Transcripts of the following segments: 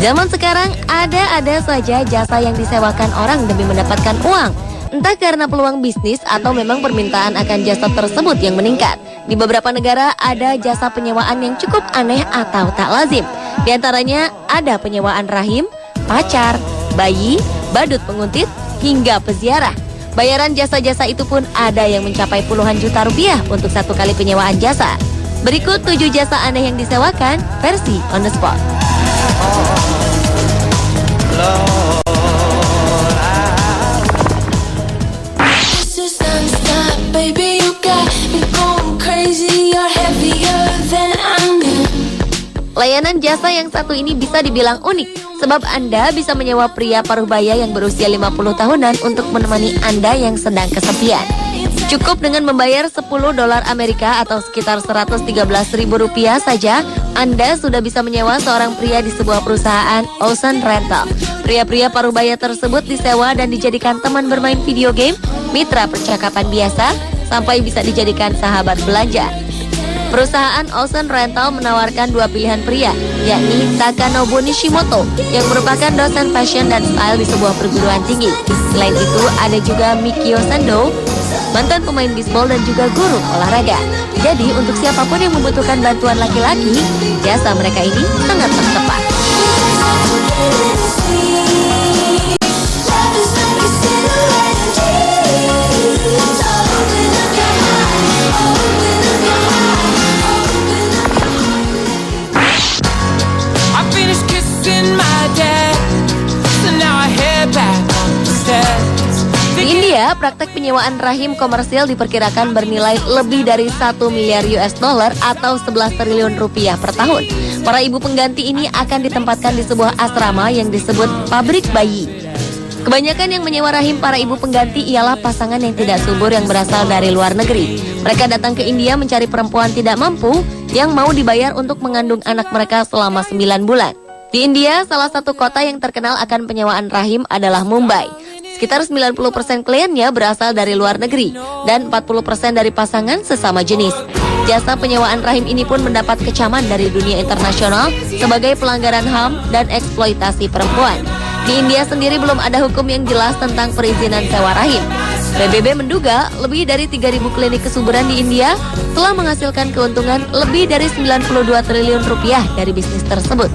Zaman sekarang ada saja jasa yang disewakan orang demi mendapatkan uang. Entah karena peluang bisnis atau memang permintaan akan jasa tersebut yang meningkat. Di beberapa negara ada jasa penyewaan yang cukup aneh atau tak lazim. Di antaranya ada penyewaan rahim, pacar, bayi, badut penguntit, hingga peziarah. Bayaran jasa-jasa itu pun ada yang mencapai puluhan juta rupiah untuk satu kali penyewaan jasa. Berikut 7 jasa aneh yang disewakan versi on the spot. Layanan jasa yang satu ini bisa dibilang unik, sebab Anda bisa menyewa pria paruh baya yang berusia 50 tahunan untuk menemani Anda yang sedang kesepian. Cukup dengan membayar $10 Amerika atau sekitar Rp113.000 saja, Anda sudah bisa menyewa seorang pria di sebuah perusahaan Ocean Rental. Pria-pria paruh baya tersebut disewa dan dijadikan teman bermain video game, mitra percakapan biasa, sampai bisa dijadikan sahabat belanja. Perusahaan Ocean Rental menawarkan 2 pilihan pria, yakni Takanobu Nishimoto yang merupakan dosen fashion dan style di sebuah perguruan tinggi. Selain itu ada juga Mikio Sando, mantan pemain bisbol dan juga guru olahraga. Jadi untuk siapapun yang membutuhkan bantuan laki-laki, jasa mereka ini sangat tepat. Di India, praktek penyewaan rahim komersil diperkirakan bernilai lebih dari 1 miliar US dollar atau 11 triliun rupiah per tahun. Para ibu pengganti ini akan ditempatkan di sebuah asrama yang disebut pabrik bayi. Kebanyakan yang menyewa rahim para ibu pengganti ialah pasangan yang tidak subur yang berasal dari luar negeri. Mereka datang ke India mencari perempuan tidak mampu yang mau dibayar untuk mengandung anak mereka selama 9 bulan. Di India, salah satu kota yang terkenal akan penyewaan rahim adalah Mumbai. Sekitar 90% kliennya berasal dari luar negeri dan 40% dari pasangan sesama jenis. Jasa penyewaan rahim ini pun mendapat kecaman dari dunia internasional sebagai pelanggaran HAM dan eksploitasi perempuan. Di India sendiri belum ada hukum yang jelas tentang perizinan sewa rahim. PBB menduga lebih dari 3.000 klinik kesuburan di India telah menghasilkan keuntungan lebih dari 92 triliun rupiah dari bisnis tersebut.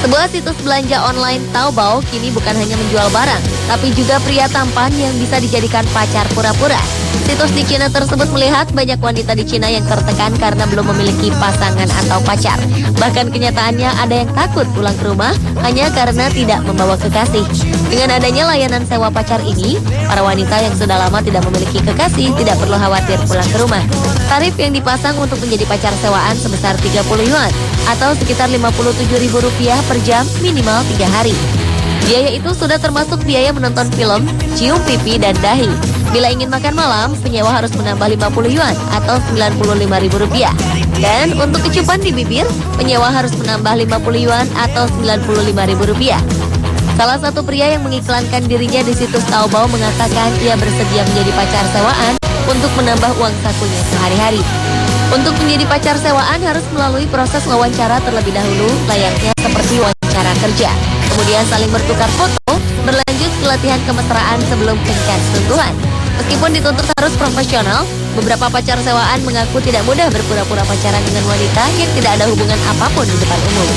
Sebuah situs belanja online Taobao kini bukan hanya menjual barang, tapi juga pria tampan yang bisa dijadikan pacar pura-pura. Situs di Cina tersebut melihat banyak wanita di Cina yang tertekan karena belum memiliki pasangan atau pacar. Bahkan kenyataannya ada yang takut pulang ke rumah hanya karena tidak membawa kekasih. Dengan adanya layanan sewa pacar ini, para wanita yang sudah lama tidak memiliki kekasih tidak perlu khawatir pulang ke rumah. Tarif yang dipasang untuk menjadi pacar sewaan sebesar 30 yuan atau sekitar Rp57.000 per jam minimal 3 hari. Biaya itu sudah termasuk biaya menonton film, cium pipi, dan dahi. Bila ingin makan malam, penyewa harus menambah 50 yuan atau Rp95.000. Dan untuk kecupan di bibir, penyewa harus menambah 50 yuan atau Rp95.000. Salah satu pria yang mengiklankan dirinya di situs Taobao mengatakan ia bersedia menjadi pacar sewaan untuk menambah uang sakunya sehari-hari. Untuk menjadi pacar sewaan harus melalui proses wawancara terlebih dahulu, layaknya seperti wawancara kerja. Kemudian saling bertukar foto, berlanjut ke latihan kemesraan sebelum kencan sentuhan. Meskipun dituntut harus profesional, beberapa pacar sewaan mengaku tidak mudah berpura-pura pacaran dengan wanita yang tidak ada hubungan apapun di depan umum.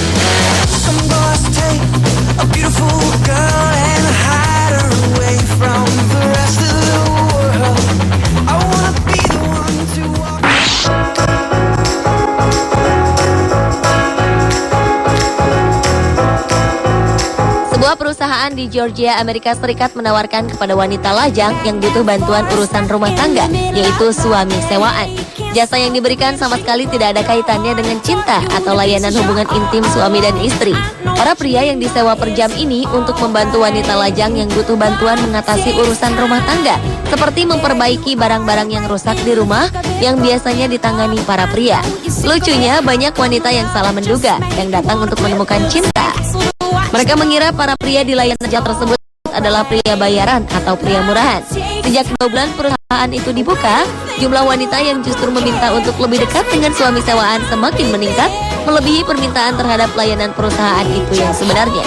Sebuah perusahaan di Georgia, Amerika Serikat menawarkan kepada wanita lajang yang butuh bantuan urusan rumah tangga, yaitu suami sewaan. Jasa yang diberikan sama sekali tidak ada kaitannya dengan cinta atau layanan hubungan intim suami dan istri. Para pria yang disewa per jam ini untuk membantu wanita lajang yang butuh bantuan mengatasi urusan rumah tangga, seperti memperbaiki barang-barang yang rusak di rumah yang biasanya ditangani para pria. Lucunya, banyak wanita yang salah menduga yang datang untuk menemukan cinta. Mereka mengira para pria di layanan jam tersebut adalah pria bayaran atau pria murahan. Sejak 2 bulan perusahaan itu dibuka, jumlah wanita yang justru meminta untuk lebih dekat dengan suami sewaan semakin meningkat, melebihi permintaan terhadap layanan perusahaan itu yang sebenarnya.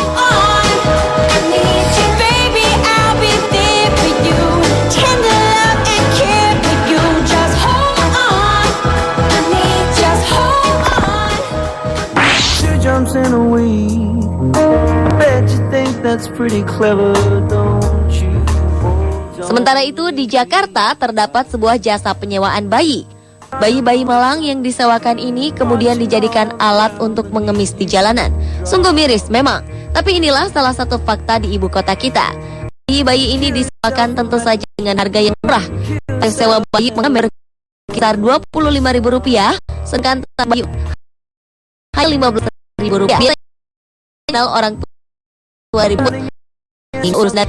Sementara itu di Jakarta terdapat sebuah jasa penyewaan bayi. Bayi-bayi malang yang disewakan ini kemudian dijadikan alat untuk mengemis di jalanan. Sungguh miris memang, tapi inilah salah satu fakta di ibu kota kita. Bayi-bayi ini disewakan tentu saja dengan harga yang murah. Sewa bayi mengambil sekitar Rp25.000, sedangkan bayi hanya Rp15.000. Biasanya orang tua ribut urus dan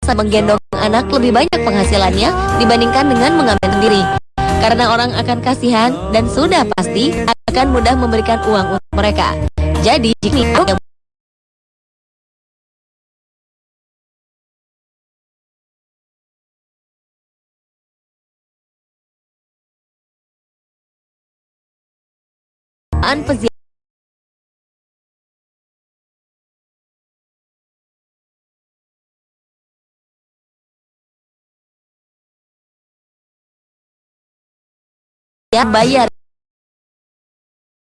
menggendong anak lebih banyak penghasilannya dibandingkan dengan mengambil sendiri. Karena orang akan kasihan dan sudah pasti akan mudah memberikan uang untuk mereka. Jadi jika peziarah bayar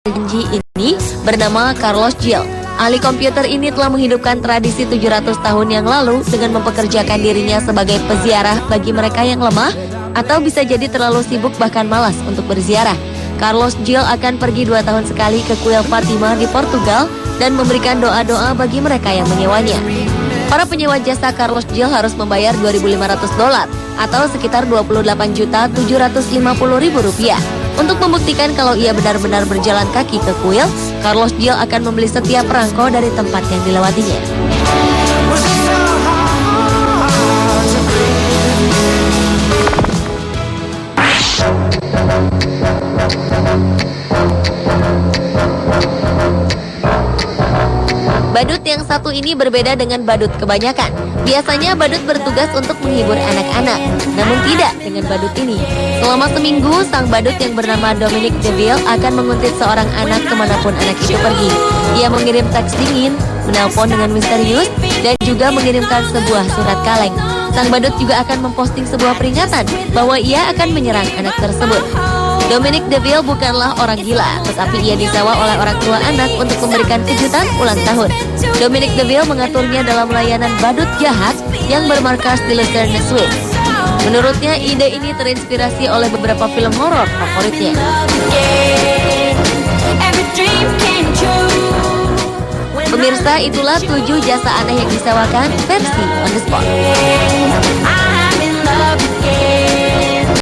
janji ini bernama Carlos Gil. Ahli komputer ini telah menghidupkan tradisi 700 tahun yang lalu dengan mempekerjakan dirinya sebagai peziarah bagi mereka yang lemah atau bisa jadi terlalu sibuk bahkan malas untuk berziarah. Carlos Gil akan pergi 2 tahun sekali ke kuil Fatima di Portugal dan memberikan doa-doa bagi mereka yang menyewanya. Para penyewa jasa Carlos Gil harus membayar $2.500 atau sekitar Rp28.750.000. Untuk membuktikan kalau ia benar-benar berjalan kaki ke kuil, Carlos Gil akan membeli setiap perangko dari tempat yang dilewatinya. Badut yang satu ini berbeda dengan badut kebanyakan. Biasanya badut bertugas untuk menghibur anak-anak, namun tidak dengan badut ini. Selama seminggu, sang badut yang bernama Dominic DeVille akan menguntit seorang anak kemanapun anak itu pergi. Ia mengirim teks dingin, menelpon dengan misterius, dan juga mengirimkan sebuah surat kaleng. Sang badut juga akan memposting sebuah peringatan bahwa ia akan menyerang anak tersebut. Dominic DeVille bukanlah orang gila, tetapi ia disewa oleh orang tua anak untuk memberikan kejutan ulang tahun. Dominic DeVille mengaturnya dalam layanan badut jahat yang bermarkas di Lucerne, Swiss. Menurutnya, ide ini terinspirasi oleh beberapa film horor favoritnya. Pemirsa, itulah 7 jasa aneh yang disewakan versi On The Spot.